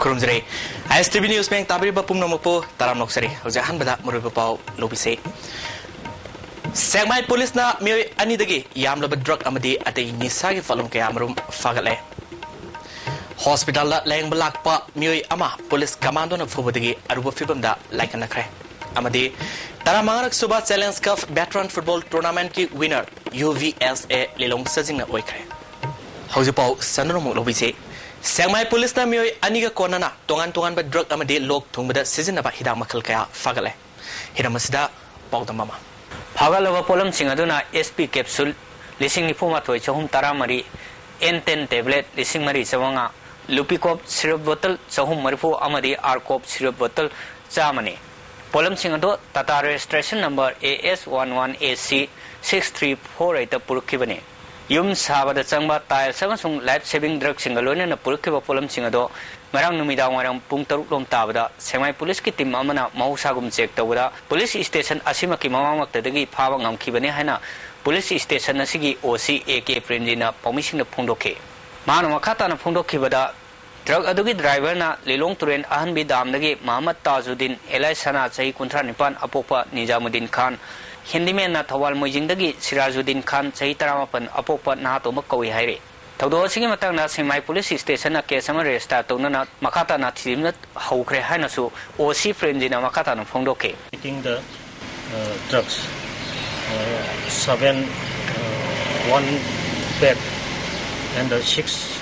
Kurumjare, ISTV News Bank Tabri Bapum Nomopo, Taram Noxari, Ozahan Bada Murupao, Lobise. Segmai Police na Mui Anidagi, Yamla drug amadi at the Nisagi Falum Kayamrum, Fagale. Hospital Lang Balakpa, Mui Ama, Police Commando of Fubadi, Aruba Fibunda, like an acre. Amadi, Taramarak Suba Challenge Cup Veteran Football Tournament ki winner, UVSA Lilong Sajing Wakre. Hosipo, Sanromo Lobise. Segmai Police na Mui Aniga Konana, Tongan but drug amadi log Tumba season about Hidamakal Fagale. Hidamasida, Bogdamama. Pagalava Polam Singaduna SP capsule, Lissing Nipuma to Chahum Taramari, N10 tablet, Lissing Marie Savanga, Lupicop syrup bottle, Sahum Marifu Amadi, Arcop syrup bottle, Zamani. Polam Singado, Tata registration number AS11AC 6348 Purkibane. Yum Sava the Samba Tile Samsung life saving drug singalone and a Purkiva Polam Singado, Marang Numida Marang Puntarum Tabada, semi police kitim Mamana, Mausagum Sekta, police station Asimaki Mama Tadagi Pavangam Kibanehana, police station Nasigi OC AK Prindina, permission the Pundoke. Manamakata and Pundokibada. Drug adugi driver na Lilong Turen Ahanbi Damdagi Muhammad Tajuddin Elai Sana Sahi Kuntra Nipan Apopa Nijamuddin Khan Hindimen na Tawal Mujindagi Sirajuddin Khan Sahi Taramapan Apopa Nato Makawi Haire. Taudo Sigi Matang na Semai Police Station na Kesama Resta Tonana Makata na Timnat Haukre Hanasu OC Friendina Makata na Fondoke. Taking the drugs 1 bag and 6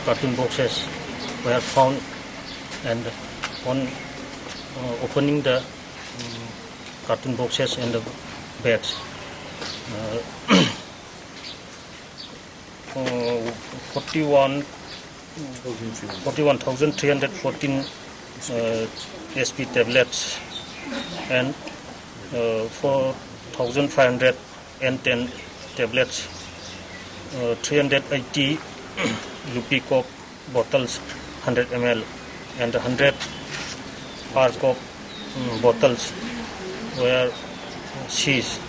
carton boxes were found, and on opening the carton boxes and the bags, 41,314 SP tablets and 4,510 tablets, 380 Lupicop bottles 100 ml and 100 Arcop bottles were seized.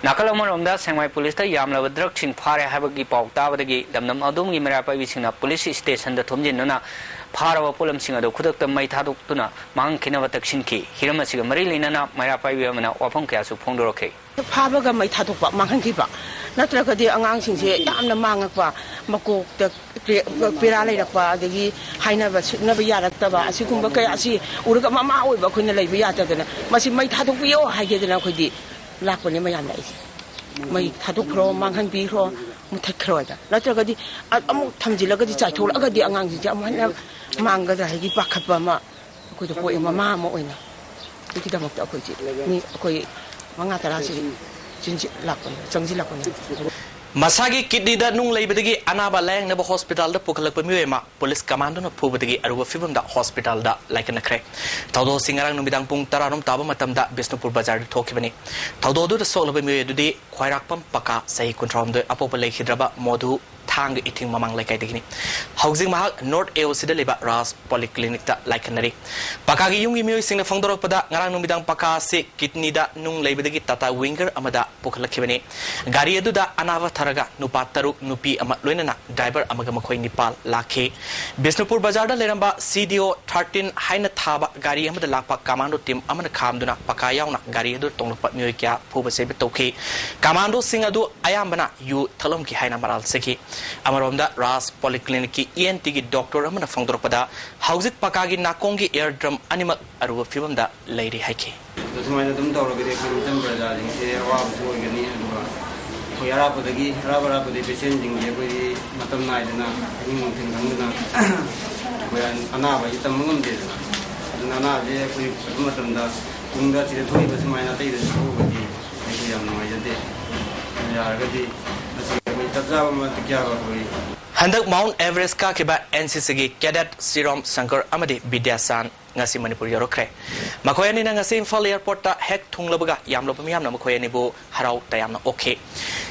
Nakalamaromda Semai Police Yamla drug in Pare Habagi Pau Tavagi, Damnam Adum Imarapai Visina Police Station the Tumjinuna, Para Polam Singer, the Kudak the Maitadukuna, Mankinava Takshinki, Hiramasiga Marilina, Marapai Vamana, Waponkasu Pondoroke. The Pabaga Maitatupa, Mankipa. Not like the announcing here, I'm the Mangapa, Mako, the Pirala, the Haina, never Yaratava, Sikumaka, Urgamama, Bakuna Labiata, must it might have to be all higher than I could be. Lapon in my eyes. My Tatupro, Mankan Biro, Mutakroda. Not like the Tamzilagati, I told Agadi Angang, Manga, the Hagi Bakapama, could have put in my mamma or in a bit of the me, Mangatarasi. Masagi kidney that nung labadigi Anaba Lang never hospital the Pukalapamuma, police commando of Pubadi, Aruba Fibum da hospital da like in a crack. Taudo Singarang Numidang Pung Taranum Tabamatam da Bisnupur Bazar Tokibani. Taudo do the soul of a mue today, Quirapam Paka, say control the Apopa Lake Hidraba, Modu, Tang eating Mamang like I digni. Housing Mahak, North Eosida Liba Ras, Polyclinic da like canary. Pakagi Yungi Mu sing the founder of Pada, Naranumidang Paka, say kidney da nung labadigi Tata Winger Amada Pukalakibani. Garia do da Anava Taraga, Nupataru, Nupi Amatluina, driver Amagamakoi Nepal, Lake. Bisnupur Bazarda Leramba, CDO 13 Haina Taba, Gari Amada Lapa, Commando team Amana Kamduna, Pakayana, Gari do Tonapa Muika, Puba Sebetoke. Commando Singadu, Ayamana, you Talumki Haina Maral Seki. Amaromda Ras Polyclinic ENT doctor Amana Fondropada, House it Pakagi Nakongi airdrum animal Aruba Fibunda Lady Hike. The Sumatum Doro with the Brother in Sierra, we are up with the rubber up with the presenting every Matam Naidana, anything Tangana, when Anava Itamunum did. Nana, we Matam da, Kunga, the 20 was my native over the Idea. We are ready. Handak Mount Everest Kakiba NCCG Cadet Serum Sankar Amadi Bidyasan ngasi Manipur yorokre makoyani na ngasi Imphal airport ta hek thunglabaga yamloba miyam na makoyani bu harau tayamna okay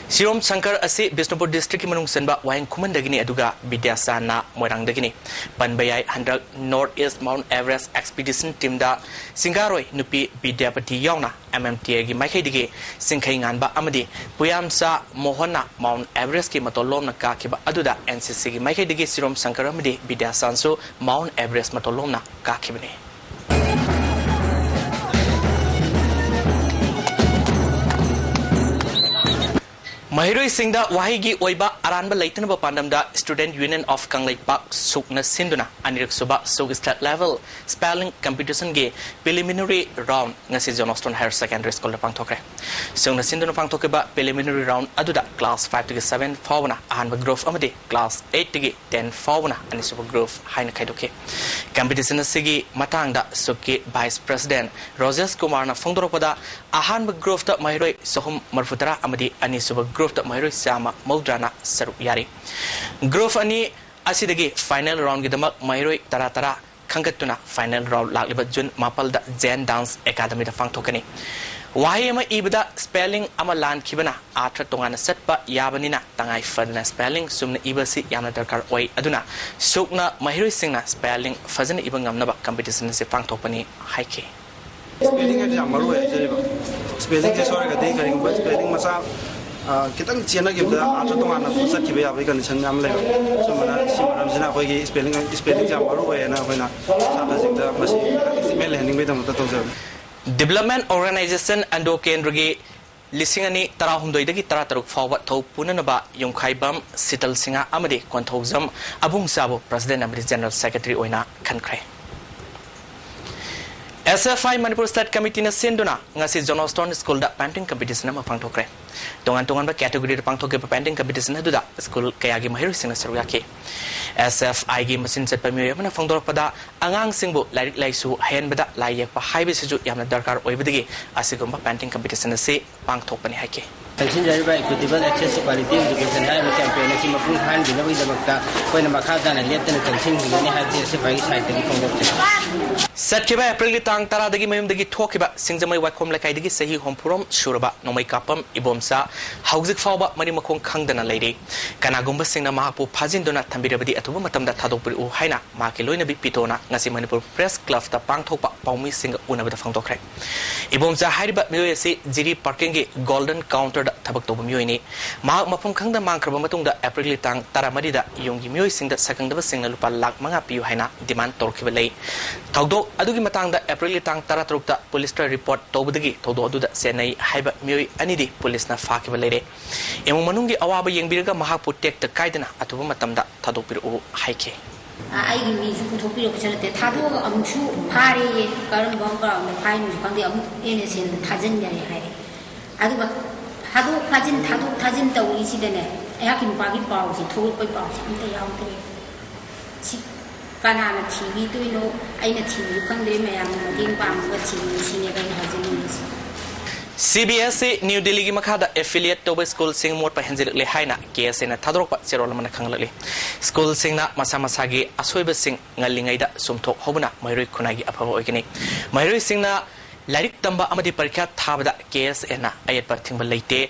Sirom Shankar asi Bisnupur district manung senba waing kuman dagini aduga bidyasana moirang dagini panbayai handrak North East Mount Everest expedition team da singaroi nupi bidyapati yongna MMTA gi maikai dige singkai nganba amadi puyamsa mohona Mount Everest ki matolom na ka kiba aduda NCC gi maikai dige Sirom Shankar amadi bidyasanso Mount Everest matolom na ka kibne Mahiroi Singda Wahigi Oiba Aranba Laitanaba Pandamda Student Union of Kanglai Park Sukna Sinduna Anirik Suba Sug State Level Spelling Competition Ge Preliminary Round Ngasi Johnston Higher Secondary School Pangtokre Sugna Sinduna Pangtokeba Preliminary Round Aduda Class 5 to 7 Fauna Ahanba Grove Amadi Class 8 to 10 Fauna and Super Grove Haina Kaidoke Competition Sigi Matangda Suki Vice President Roses Kumarna Fongdoropada Ahanba Grove ta Mahiroi Sohum Marfutara Amadi Ani Super Grove ta Mahiroi Sama Maudrana Saru Yari Grove Ani Asidagi Final Round Gidamak Mahiroi Taratara Kangatuna Final Round Lakliba June Mapalda Zen Dance Academy da Fangtokani Wahima Ibada Spelling Amalan Kibana Atra Tongana Setpa Yabanina Tangai Fadna Spelling Sumna Ibasi Yamna Darkar Oi Aduna Sukna Mahiroi Singna Spelling Fazan Ibangam Naba Competition Se Fangtokani Haike Spelling is Amaru Spelling is sorry Kadi but spelling masa kita China give the Atra Tongana Fusa Kibia we can send them later so Simana Hogi spelling Amaru and Avena Sabasing the Masi email handing with them Development Organization and Kendrigi Lissingani Tarahundoi Tarataruk forward to Punanaba Yungkaibam Sital Singa Amadi Quantozam Abung Sabo President and General Secretary Oina Kankre SFI Manipur State Committee na Sinduna ngasi Johnston School da painting competition na mapangtokre tongan ba category da pangtokre pa painting competition na duda school kayagi mahiroi sing na saruyaki SFI gi masin set pamiyo mana fangdor pada angang singbu lairik laisu hen bada laiyak pa haibe siju yamna darkar oibadigi asigumba painting competition na se pangthokpani haike Sanction Jariba Equitable Access to Quality Education campaign is in Mapung Hand in the way the Makta when the Makata and left and Sanction Hini had the SFI site from Satkiba April Tang Tara the Gimim the Talkiba Singzamai Wakom Lakaidi Sahi Hompurum Shuraba Nomai Kapam Ibomsa Hauzik Faba Marimakon Kangdana Lady Kanagumba Singna Mahapu Pazindona Tambirabadi Atumatam that Tadopur Haina Makiloina Bipitona Nasi Manipur Press Club the Pangtopa Paumi Sing Una with the Fangtokre Ibomsa Hariba Muesi Ziri Parking Golden Counter Tabak to Muni Mark Mapum Kang the Mankrabatung the April Tang Taramarida Yungi Mui sing the second of a single Lupa Lak Manga Piuhaina demand Torkibale Taudo Adugi Matang the April Tang Taratrukta police report Tobudagi Todo Duda Senai Haiba Mui Anidi police na Fakibale Emumanungi Awaba Yangbirga Mahapu take the Kaidana Atumatamda Tadopiru Haike I give me to be the Tado Amchu Pari Karambanga the Pine from the innocent Tazen Hado Pajin Tado Tajin the Wisi the Akim Bagi Bows, he told by Bows, and they out there. Banana TV, do you know? I know TV, you can dream I am a bang what she never has in CBSE New Delhi Makada affiliate to school sing more Pahenzi Lehaina, KS in a Tadropa Serolman Kangali. School sing na Masamasagi, Asweba sing Nalingaida, Sumto Hobuna, Myri Kunagi Apavo Ogini. Myri sing na Larik Tamba Amadi Parika Tabada KS ena ayat parting balite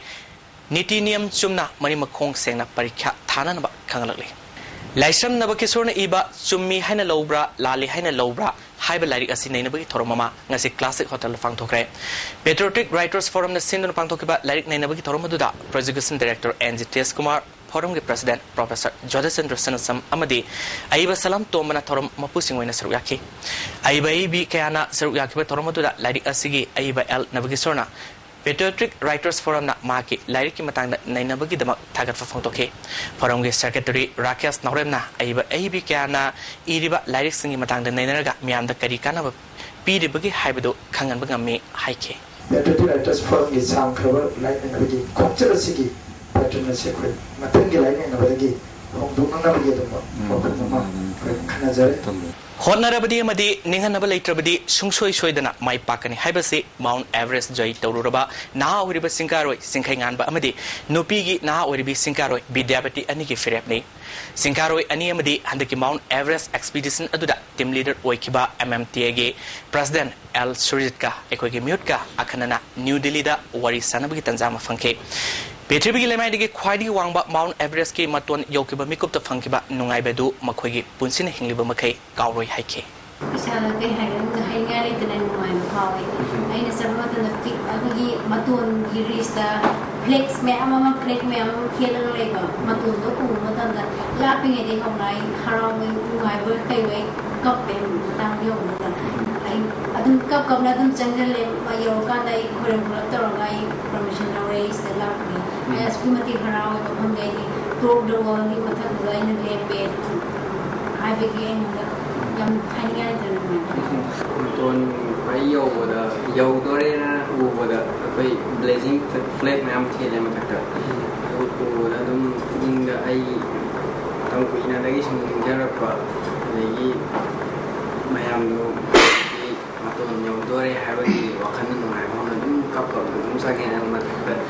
Nitinium Sumna Manimakong Sena Parika Tananaba Kangali. Laisam Nabakisona Iba Summi Hina Lobra, Lali Hina Lobra, Hyberlaric Asinabaki Toromama, Nasi Classic Hotel Fangtokre. Patriotic Writers Forum the Sindon Pangtokiba, Laric Nanabaki Toromaduda, Prosecution Director NGTS Kumar, Forum President Professor Jodison Sanasam Amadi, Aiba Salam Tomana Torom Mapusing Wena Saruyaki. Aiba Ibi Kayana Saruyaki Toromaduda, Laric Asigi, Aiba El Navagisona. Patriotic Writers Forum na Maki, Lariki Matang Nainabagi the Tagat for Fontoke. Forum Secretary Rakesh Nauremna, Aiba Aibi Kayana, Iriba Lyrics Singing Matang the Nainaga, Miam the Karikana, Pidi Bagi Haibedo, Kangan Bagami, Haike. Patriotic Writers Forum is some cover like Nabagi, Cultural Sigi, Patronal Secret, Matangi like Nabagi, Hong Dunga Nabagi, Kanazare. Honarabadi Madi, Ninganabalatrabadi, Sungsoi Soidana, my Pakani, Hibasi, Mount Everest Joy Tauraba, now Uriba Sinkaroi, Sinkanganba Amadi, Nupigi, now Uribi Sinkaroi, Bidiabati Aniki Firepni. Sinkaroi Aniamadi, and the Mount Everest Expedition Aduda, team leader Oikiba, MMTAG, President L. Suritka, Ekogi Mutka, Akanana, New Delhi, Wari Sanabi Tanzama Funke. Petribigi Lemadi Quadi Wangba Mount Everest Ki Matuan Yokiba Mikup the Funkiba Nungai Bedu Makogi Punsin Hingliba Makai Kauroi Hike. Isala kay hayang hayngari tanan mo ay mahawi ay nasarwa tan fit agagi matun girista flex me amama flex me amama khela leba matun do ku matan da laping ede honai harau me ngai bo kai we kap pen tang yo da ai adun kap na dun changal le mayo ka dai khoram tor ngai permission raise the laping ay askumati harau to hongai ni to do ngi matan dai ne le pe ai begin yang hanya itu. Tuan bayi yo dore na pada apa blazing flag macam tu macam tu. Aku dalam hingga ai tahu ina lagi semua jarak apa lagi macam tu. Tuan yo dore hari wakan tu macam tu kapal tu sakit yang macam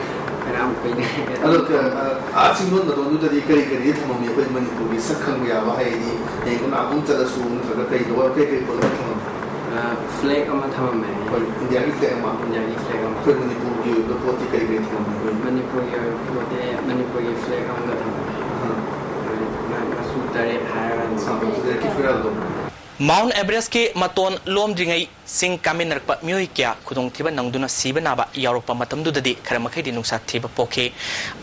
Ram Queen. Look, asking one that don't do the carry from me when Manipuri, second we are Bahai, they can not to the soon for the pay to work for the flag on the Tamame, the Agiflama, the Agiflama, when Manipuri, the 40 carry from Manipuri flag on the Tamame. Mount Everest ke maton lom dringai sing kamin narpa mioi kya khudong thiba nangduna siba naba Europa matam du dadi kharamakhe di nungsa thiba pokhe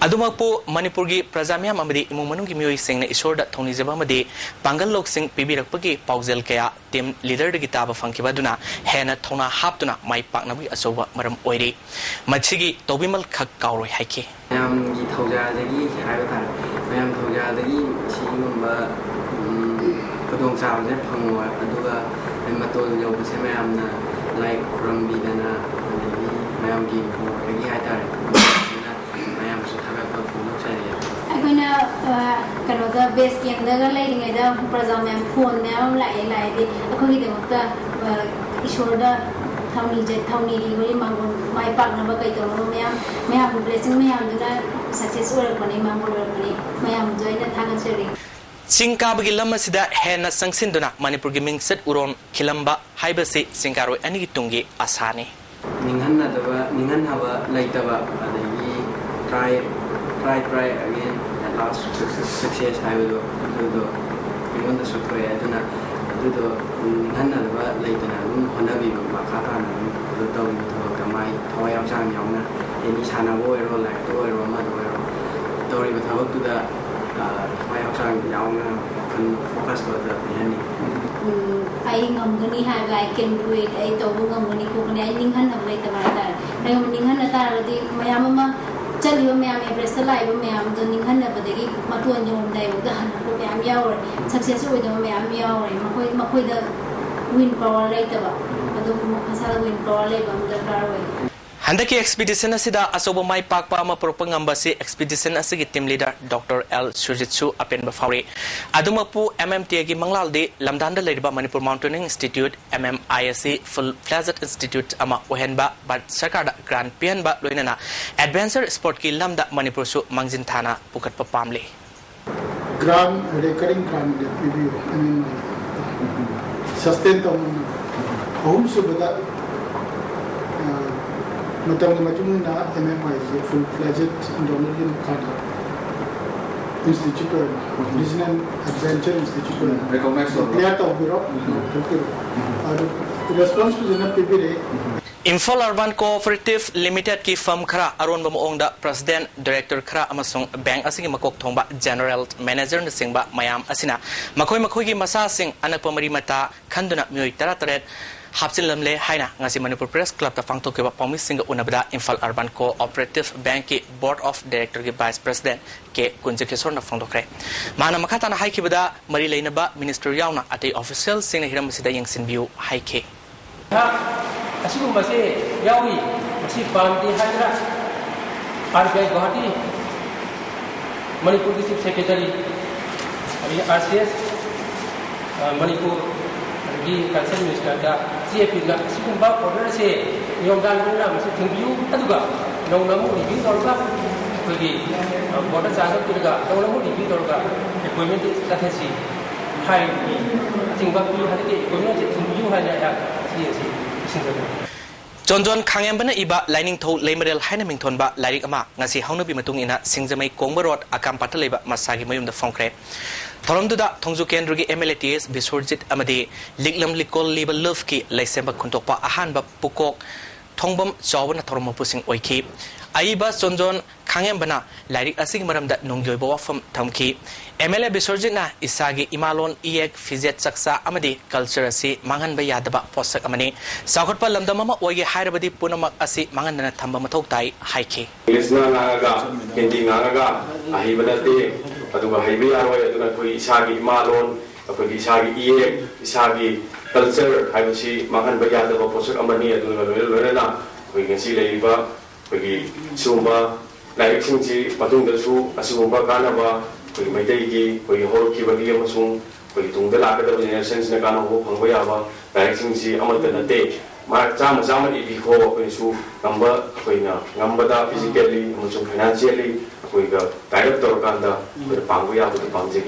adumakpo Manipur gi prajamya amadi imung manung gi mioi sing na isor da thoni jaba amadi pangal lok sing pibirakpa gi paujel kaya team leader gi taba fangkiba duna hena thona haptuna mai pakna bi asoba maram oire machigi tobimal khak kauroi haike mayam gi thauja dagi haiba thar mayam thauja dagi sigumba Kedong sao je pangwa aduga matol yo se mayam na like rambi dana mayam gi ko gi hatar mayam su thaga ko phulo sai akoina kano da base camp da lai ngai da prajam phone na lai di akoi de makta ishor da thawni ri wari mangon mai pak na ba kai to mayam blessing mayam da success ora ko ni mangon ora ko ni mayam join da thagan seri Singkabagi lama sida hena sangsinduna Manipur gi mingset uron kilamba haibasi singkaroi ani tungi asani ningan haba laitaba adagi try again at last success haibo do ningan da sutwe aduna do ningan haba laitana honabi makata na do to mai thoi am sang yong na eni sana bo ero lai to ero ma do ero dori ba thawak tu da mai học sang giáo na kan focus to the yani ai ngam gani ha lai ken pui ai to ngam gani ko ne ai ning han lai ta mai ta ai ngam ning han ta ra di mayam ma chali ba mayam Everest lai ba mayam do ning han ba de gi ma tuan yom dai ba han ko mayam yaw success oi do mayam yaw ma khoi da win power lai ta ba adu ma khasa win power lai ba da kar wai Handaki expedition asida asobo mai pakpa ama propaganda si expedition asigi team leader Dr. L. Sujitsu apen bafauri adumapu MMTA gi manglal de lamdanda leriba Manipur Mountaineering Institute MMISC full fledged institute ama ohenba but sarkar grand pian ba loinana adventure sport ki lamda Manipur su mangjin thana pukat pa pamle grand recurring grand PBO sustain to home su bada Matang na MMISC full-fledged Indonesian Kata Institute, Business Adventure Institute. Recognized. Clear to biro. Response to the PBA. Imphal Urban Cooperative Limited ki firm khara aron ba moong da president director khara amasong bank asigi makok thongba general manager na singba mayam asina makoi gi masa sing anak pamari mata khanduna mioi tarat Hapsin lamle haina ngasi Manipur Press Club ta fangto ke ba pami singa unabada Imphal Urban Cooperative Bank ki board of director ki vice president ke kunje kesor na fangdo kre mana makata na haiki bada mari leina ba minister yauna atei official sing hiram sida yang sin view haike ha asigu mase yawi masi pamti haidra RBI Guwahati Manipur District Secretary RCS Manipur गी concern minister दा CFP गा सिकुंबा order से योगदान करना मसे थिंबियू अदुगा नौनमु रिव्यू तौरगा कोगी बॉर्डर चार्ज किरगा नौनमु रिव्यू तौरगा अपॉइंटमेंट तथेसी हाई चिंबा पी हदे अपॉइंटमेंट थिंबियू हाना या CAC single John Kangyambana iba lining tho lemerel haina mingthon ba lairik ama ngasi haunabi matung ina singjamai kongba road akam pataleba masagi mayum da phongkre thorom duda thongju kendrugi MLATS Bisurjit amadi liklam likol level love ki laisemba khuntokpa ahan ba pukok thongbam chawna thorom pusing oiki aiba John Kangyambana lairik asing maramda nongyoiba wafam thamki MLA Bisurjit na isagi imalon iek fizet saksa amadi culture asi mangan ba yadaba posak amani sakhotpa lamdamama oige hairabadi punamak asi mangan thamba mathok tai haiki Isna ngaga hindi ngaga ahibadate aduga haibi aroi aduna koi isagi imalon koi isagi iek isagi culture haibasi mangan ba yadaba posak amani aduna lorena koi ngasi leiba koi sumba laik singji patung dasu asumba kanaba koi maidai gi koi hor ki bagi amasung koi tungda lagada generations na kana ho phangba yaba laik singji amalta nate marak chama chama di ko koi su ngamba koi na ngamba da physically amasung financially koi ga director kanda koi pangbu yaba di pangje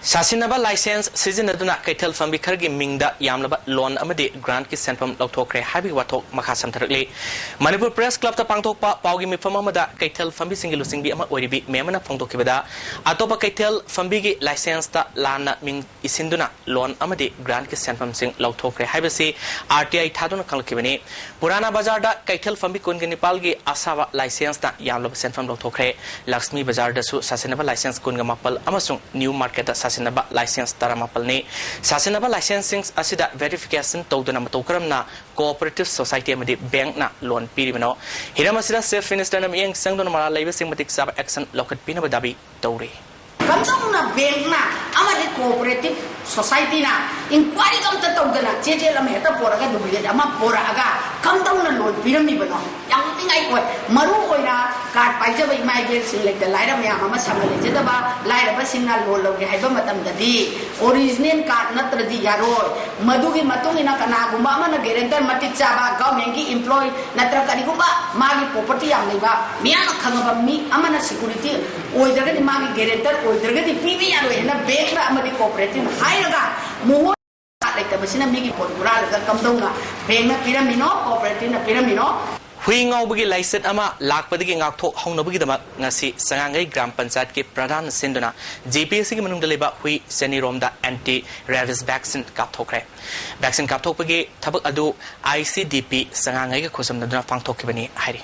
Sasinaba license season aduna kaitel fambi khargi mingda yamlaba loan amadi grant ki senpam lokthokre habi wathok makha samtharakle Manipur Press Club ta pangthokpa paugi mifam amada kaitel fambi singilu singbi ama oribi memana phongtokibada atopa kaitel fambi gi license ta lana ming isinduna loan amadi grant ki senpam sing lokthokre habisi RTI thaduna kalkibani Purana Bazar da kaitel fambi kungi Nepal gi asawa license ta yamlaba senpam lokthokre Lakshmi Bazar da su sasinaba license kunga mapal amasung new market ta Sasinaba license taramapal ni Sasinaba licensing asida verification tawduna matokramna cooperative society amadi bank na loan piribano hiramasida safe minister nam yang sangdona mara laiba singmatik sab action lokat pinaba dabi tawri kamsangna bank na amadi cooperative society na inquiry kamta tawdana cheche lam heta poraga dubli ama poraga kamtangna loan pirami bano yang tingai ko maru koina card paija bai mai gel select the laira me ama samale jeda ba laira ba sinna loan loge haiba matam dadi original card natradi yaro madugi matungina kana gumba mana guarantor maticha ba government gi employee natra kani gumba magi property am leiba miana khangaba mi amana security oidaga di magi guarantor oidaga di pibi yaro hena bank na amadi cooperative hairaga mo masina migi pura laga kamdonga bank na piramino cooperative na piramino Huingau bagi license ama lakpadagi ngakthok haunabagi dama ngasi sangangai gram panchayat ke pradhan sinduna JPSC ki manung daleba hui senirom da anti rabies vaccine kapthokre vaccine kapthokpagi thabak adu ICDP sangangai ka khosam naduna pangthokibani hairi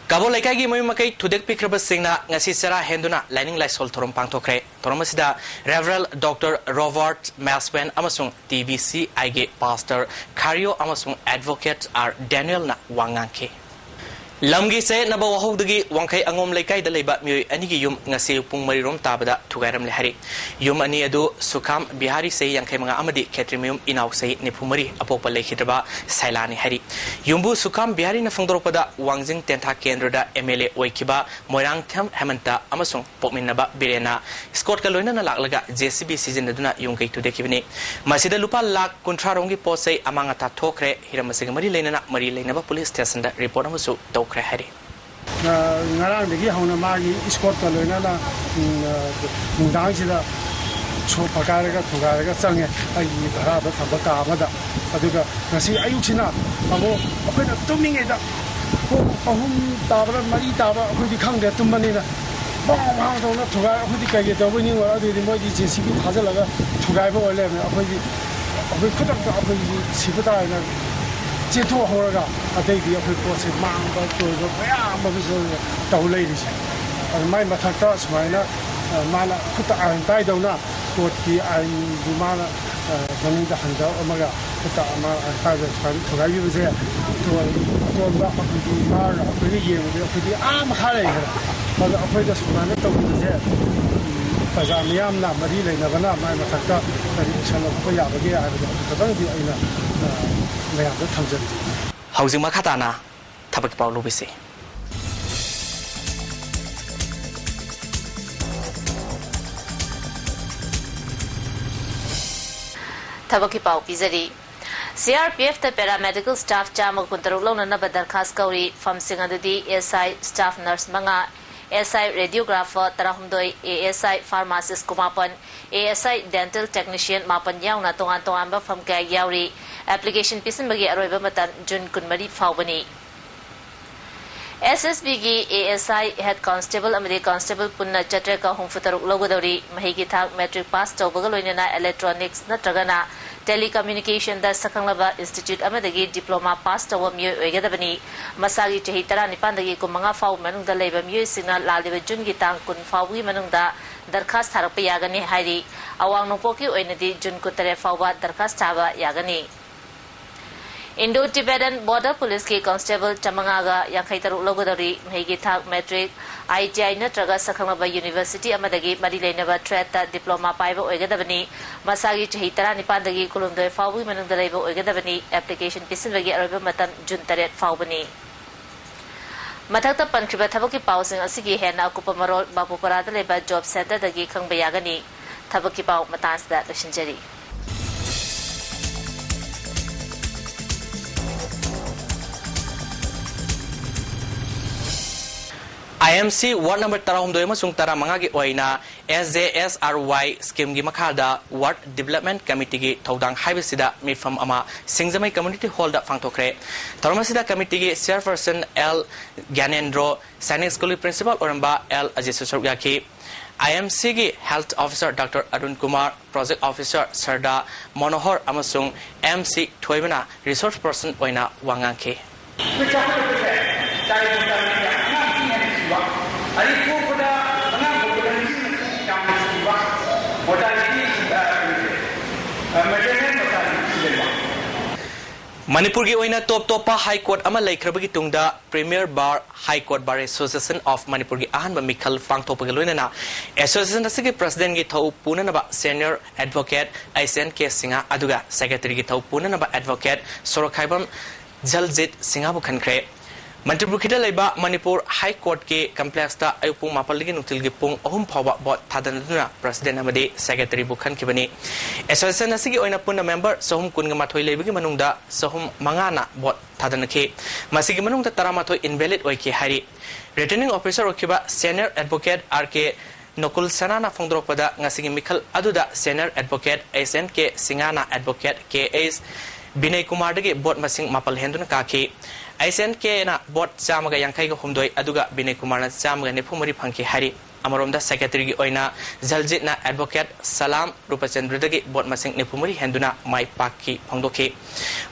Kabo laikai gi moy makai thudek pikraba singna ngasi sara henduna lining laisol thorom pangthokre thoromasida Reverend Dr. Robert Maswen amasung TVC ige pastor Khario amasung advocate R Daniel na wangangke Lamgi se naba wahogdagi wangkai angom laikai da leiba mioi anigi yum ngasi pung marirom tabada thugairam le hari yum ani adu Sukham Bihari se yangkai manga amadi Khetrimium inaw se nipumari apokpa lekhidraba sailani hari yumbu Sukham Bihari na phongdoropada wangjing tentha kendra da MLA oikiba Moirang Tham Hemanta amasung pokminaba Birena Scott kaloina na laklaga JCB season aduna yungkai tudekibini masida lupa lak kuntra rongi posai amanga ta thokre hiramasiga mari leinana mari leinaba police station da report amasu Krahari. Ngarang degi hauna magi Scott kaloina na mundang sida cho pakaraga thugaraga change ai dhara da thaba ka amada aduga ngasi ayuchina amo akoina tuminge da ko ahum tabra mari taba akodi khangde tumbani na bang dona thuga akodi kage da bini wara de moi di JCB thajalaga thugai ba ole me akoi khudak da akoi sibada na 제토 호라가 아데기 앞에 포스 망바 또도 야 뭐서 떠올리지 마이 마타타 스마이나 마나 쿠타 안 타이도나 코티 안 두마나 저는다 한다 엄마가 쿠타 아마 타이도 스파이 도가이 비세 또바 아프디 마라 아프디 예무데 아프디 아마 하래 그래 아프디 스마나 떠오르지 가자 미암나 머리 레나가나 마이 마타타 살로고 야버게 아버지 그다음에 아이나 Housing Makatana, Tabak Paulo Bisi. Tabaki Pau Pizari. CRPF the paramedical staff chama kuntaruk long na badarkhas kauri from singadudi SI staff nurse manga ASI radiographer tarahumdoi ASI pharmacist kumapan ASI dental technician mapan yauna tongan tongan from kay yauri application pisin bagi aroiba matan June kunmari fawbani SSB gi ASI head constable amadi constable punna chatre ka hum futaruk logodori mahigi thak metric pass tawbagaloinana electronics natragana telecommunication da sakanglaba institute amadagi diploma pass tawa myo oigadabani masagi chahi tara nipandagi kumanga faw manungda leiba myo sina laliba jungi tang kun fawgi manungda darkhas tharapa yagani hairi awang nopoki oinadi jun kutare fawba darkhas thaba yagani Indo-Tibetan Border Police ki Constable Chamangaga Yankaitaruk Logodori Mahigi Thak Metric ITI Natraga Sakanglaba University Amadagi Marilainaba Treta Diploma Paiba Oigadabani Masagi Chahitara Nipandagi Kulumdoi Fawi Manungdaraiba Oigadabani Application Pisinbagi Arabic Matan Juntaret Fawbani Matakta Pankriba Tabaki Pausing Asigi Hena Kupa Marol Bapuparada Leba Job Center Dagi Kangbayagani Tabaki Pau Matans that Shinjari IMC Ward number Tarahumdoi Masung Tara Mangagi Oina SJSRY scheme gi Makada Ward Development Committee gi Todang Haibisida Mifam Ama Singzamai Community Hall da Fangtokre Tarmasida Committee gi Chairperson L Ganendro Sainik School Principal Oramba L Azisusurgaki IMC gi Health Officer Dr. Arun Kumar Project Officer Sarda Monohor Amasung MC Thoibana Resource Person Oina Wangangke Manipur gi oina top High Court ama laikhrabagi tungda Premier Bar High Court Bar Association of Manipur gi ahan ba Mikhal Fangtopagaloina na Association asigi President gi thau punanaba Senior Advocate ISN K Singa aduga Secretary gi thau punanaba Advocate Sorokhaibam Jaljit Singa bu khankhre Manipur khida laiba Manipur High Court ke complex ta ayupung mapaligi nutil gi pung ahum phawa bot thadanaduna President amadi Secretary bu khankibani Association asigi oina punna member sohum kunga mathoi leibigi manungda sohum mangana bot thadanakhe masigi manungda taramathoi invalid oike hari Returning Officer okiba Senior Advocate RK Nokul Sanana Fongdrokpada ngasigi Mikhal aduda Senior Advocate SNK Singana Advocate KS Binay Kumar dagi bot masing mapal henduna kaki SNK na bot chamaga yankai ga humdoi aduga Binay Kumar na chamaga nefumari phangki hari Amaromda Secretary gi oina Jaljit na Advocate Salam Rupachandra dagi bot masing nefumari henduna mai pakki phangdoki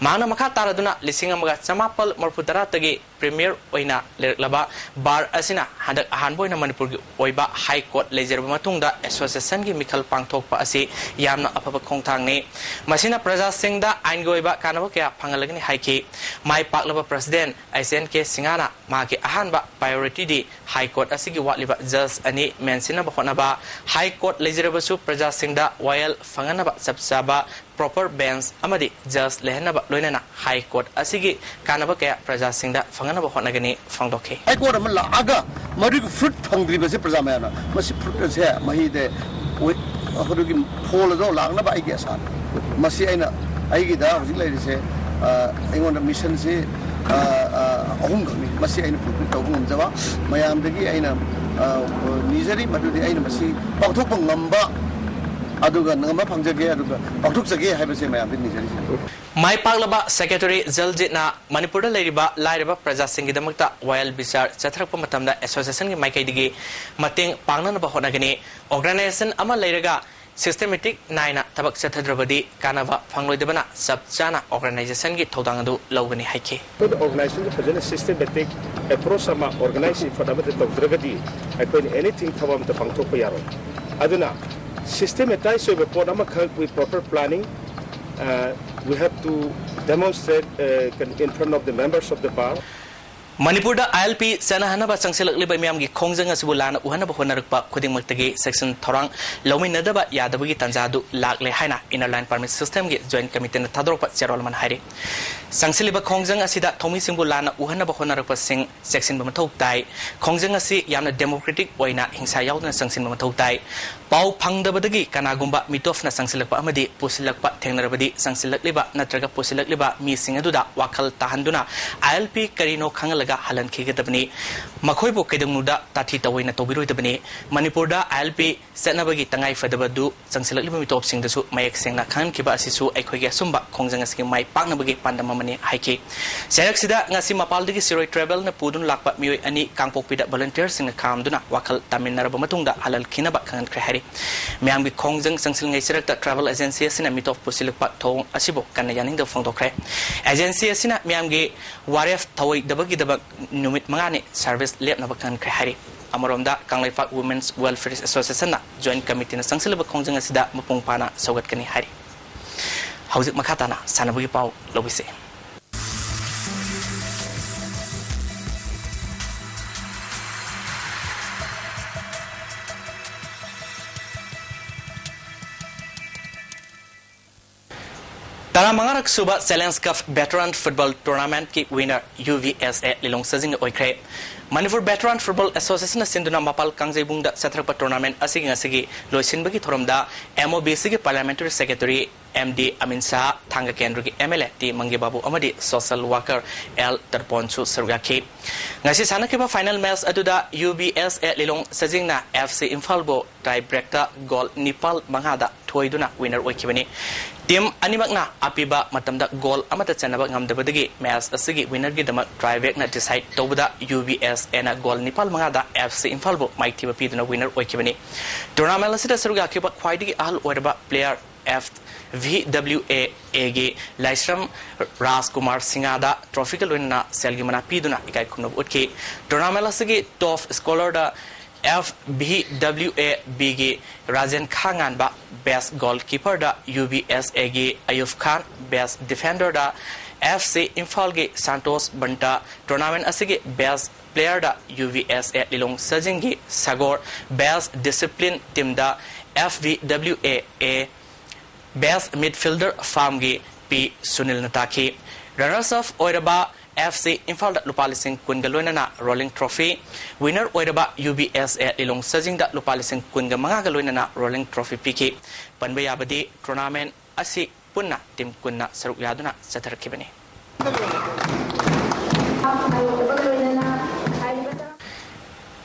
Mana makha taraduna lising amaga chamapal marputara tagi Premier oina laba bar asina hadak ahan boina Manipur gi oiba High Court lejerba matungda Association gi Mikhal pangthokpa asi yamna afaba khongthangni masina praja singda ain goiba kanaba kya phangalagni haiki mai paklaba President SNK Singana magi ahan ba priority di High Court asigi watliba judge ani mensina ba honaba High Court lejerba su praja singda royal fanganaba sabsaba proper bench amadi judge lehenaba loinana High Court asigi kanaba kya praja singda fanganaba honagani fangdokhe High Court amala aga mari fruit phangdriba se praja mayana masi fruit se mahi de ahodugi phol do lagna ba igi asan masi aina aigi da hojik lai se aingon mission se ahum gami masi aina fruit tawung amjaba mayam dagi aina nizari madudi aina masi pakthok ngamba aduga ngamba phangjage aduga pakthok jage haibase mayam din nizari Mai Paglaba Secretary Jaljit na Manipur da lairiba praja singi damakta Royal Bizar chathrakpa matamda Association gi maikai digi mating pangnana ba honagani organization ama lairaga systematic naina tabak chathadrabadi kanava phangloidabana sabchana organization gi thodang adu lawgani haike the organization gi fajana systematic approach ama organization fadabate tawdragadi akoin anything thawam ta pangthokpa yaro aduna systematize over podama khak with proper planning we have to demonstrate in front of the members of the bar Manipur da ILP sana hanaba sangsilak liba miyam gi khongjang asibu lana uhanaba honarakpa khudingmaktagi section thorang lominadaba yadabagi tanjadu lakle haina inner line permit system gi joint committee na thadorpa cherolman hairi sangsiliba khongjang asida thomi singbu lana uhanaba honarakpa sing section bamathau tai khongjang asi yamna democratic oina hingsa yaudna sangsin bamathau tai pau phangdabadagi kanagumba mitofna sangsilakpa amadi pusilakpa thengnarabadi sangsilak liba natraga pusilak liba mi singaduda wakhal tahanduna ILP karino khangal halan khigadabni makhoibo kedungnuda tathi tawaina tobiroidabni manipurda ILP setnabagi tangai fadabadu sangsilakliba mitop singdasu mayek sengna khan kiba asisu aikhoige sumba khongjang asigi mai paknabagi pandamamani haiki seraksida ngasi mapaldagi siroi travel na pudun lakpa mioi ani kangpokpida volunteer singna khamduna wakhal taminaraba matungda halal khinaba khan krehari myamgi khongjang sangsil ngai sirakta travel agency asina mitop pusilakpa thong asibo kanna yaningda phongdokre agency asina myamgi waref thawai dabagi numit mangani service lep nabakan krehari amaromda kanglaifa women's welfare association na joint committee na sangsilaba khongjang asida mapung pana sogat kani hari hauzik makhatana sanabagi pau lobise Tara mangarak suba Challenge Cup Veteran Football Tournament ki winner UVSA Lilong Sajing oikre Manipur Veteran Football Association sinduna mapal kangjebung da satrakpa tournament asigi ngasigi loisinbagi thoromda MOBC ki Parliamentary Secretary MD Amin Shah Thanga Kendra ki MLA T Mangi Babu amadi social worker L Tarponchu Sargaki ngasi sanakeba final match aduda UVSA Lilong Sajing na FC Infalbo tiebreaker goal Nepal mangada thoiduna winner oikibani Team animakna apiba matamda goal amata chanaba ngamdabadagi match asigi winner gi dama drive na decide tobada UVS ena goal Nepal mangada FC Infalbo maitiba piduna winner oikibani tournament asida saruga akiba khwaidigi ahal oiraba player VWA age Laisram Rajkumar Singada trophical winner selgimana piduna ikai khumnab utki tournament asigi top scholar da FBWA BG Rajan Khangan ba best goalkeeper da UBS AG Ayuf Khan best defender da FC Imphal ge Santos Banta tournament asige best player da UVS Lilong Sajing gi Sagor best discipline team da FBWA A best midfielder farm gi P Sunil Nataki runners of Oiraba FC Imphal da Lupalising Kungaloina na rolling trophy winner Oiraba UBS Lilong Sajing da Lupalising Kunga Mangagaloina na rolling trophy PK Panbayabadi tournament asi punna tim kunna saruk yaduna satarkibani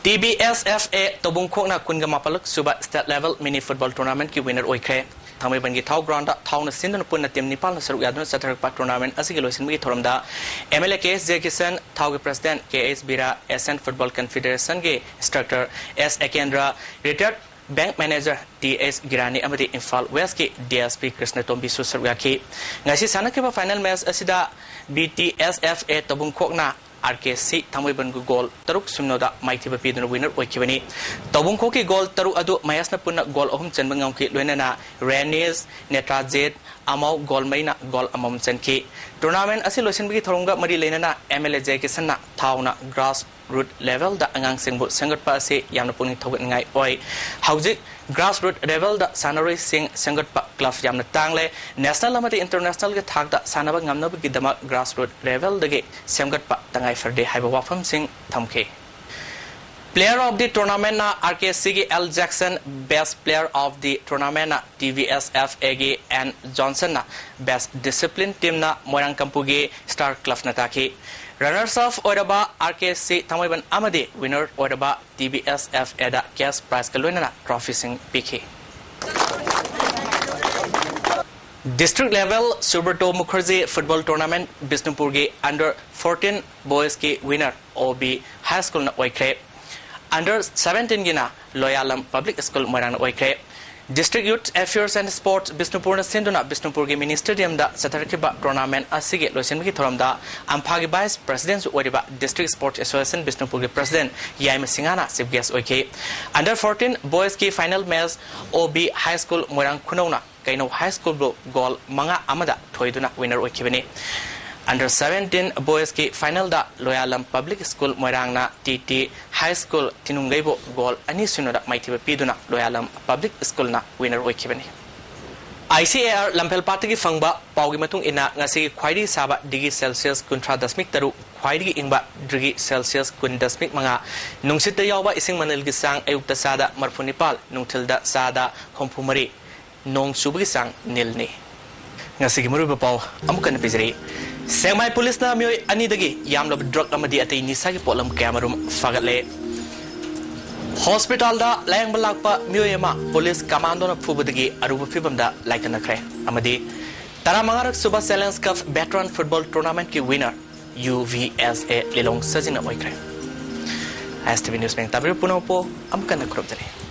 TBSFA Tobungkhokna Kunga Mapaluk Suba State Level Mini Football Tournament ki winner oikre Thamai bangi thau ground da thau na sindun punna tim Nepal na saruk yaduna satarkpa tournament asigi loisin mi thoromda MLA KS Jackson thau ge president KS Bira Asian Football Confederation ge instructor S Akendra retired Bank Manager TS Girani amadi Imphal West ki DSP Krishna Tombi Susargaki ngasi sanakeba final match asida BTSFA Tobungkhokna RKC Thamai bangu goal taruk sumnoda maitiba piduna winner oikibani Tobungkhok ki goal taruk adu mayasna punna goal ahum chanba ngawki loinana Renis Netrajet amau goal maina goal amam chanki tournament asi loisinbagi thorongga mari leinana MLA Jackson na thauna grass root level da angang singbu sangatpa ase yamna puni thogat ngai oi haujik grassroots level da sanari sing sangatpa club yamna tangle national amadi international ge thak da sanaba ngamnaba gi dama grassroots level da ge sangatpa tangai farde haiba wafam sing thamke Player of the tournament na RKC L Jackson best player of the tournament na TVSF AG and Johnson na best discipline team na Moirang Kampugi Star Club na taki runners of Oiraba RKC Thamaiban Amadi winner Oiraba TBSF Eda cash prize kaloina na trophy sing PK District level Subrto Mukherjee football tournament Bisnupur ge under 14 boys ki winner OB high school na oikre under 17 gina Loyalam Public School Moirang oikre District Youth Affairs and Sports Bisnupur na sinduna Bisnupur ge mini stadium da satarkiba tournament asige loisingi thoramda amphagi vice president oiriba District Sports Association Bisnupur ge president Yaim Singana chief guest oike under 14 boys ki final match OB high school Moirang Khunona Kaino high school goal manga amada thoiduna winner oikibani Under 17 boys ki final da Loyalam Public School Moirangna TT High School Tinungaibo goal ani sunoda maitiba piduna Loyalam Public School na winner oikibani. ICAR Lampel Patigi Fangba Paugi Matung ina ngasi khwaidi saba digi Celsius kuntra dasmik taru khwaidi ingba digi Celsius kun dasmik mga nungsita yawba ising manil gisang ayukta sada marfunipal nungtilda sada kompumari nong subagi sang nilni. Ngasi gimuru bapaw amukan pizri Sengmai Police na mioy ani dagi yamla drug amadi atay nisa ki polam kamarum fagatle Hospital da layang balakpa mioyama police commando na phubadagi aruba fibam da laikana kre amadi tara mangarak suba Challenge Cup veteran football tournament ki winner UVSA lilong sajina oikre ISTV News Bank tabir puno po amkan na krop dali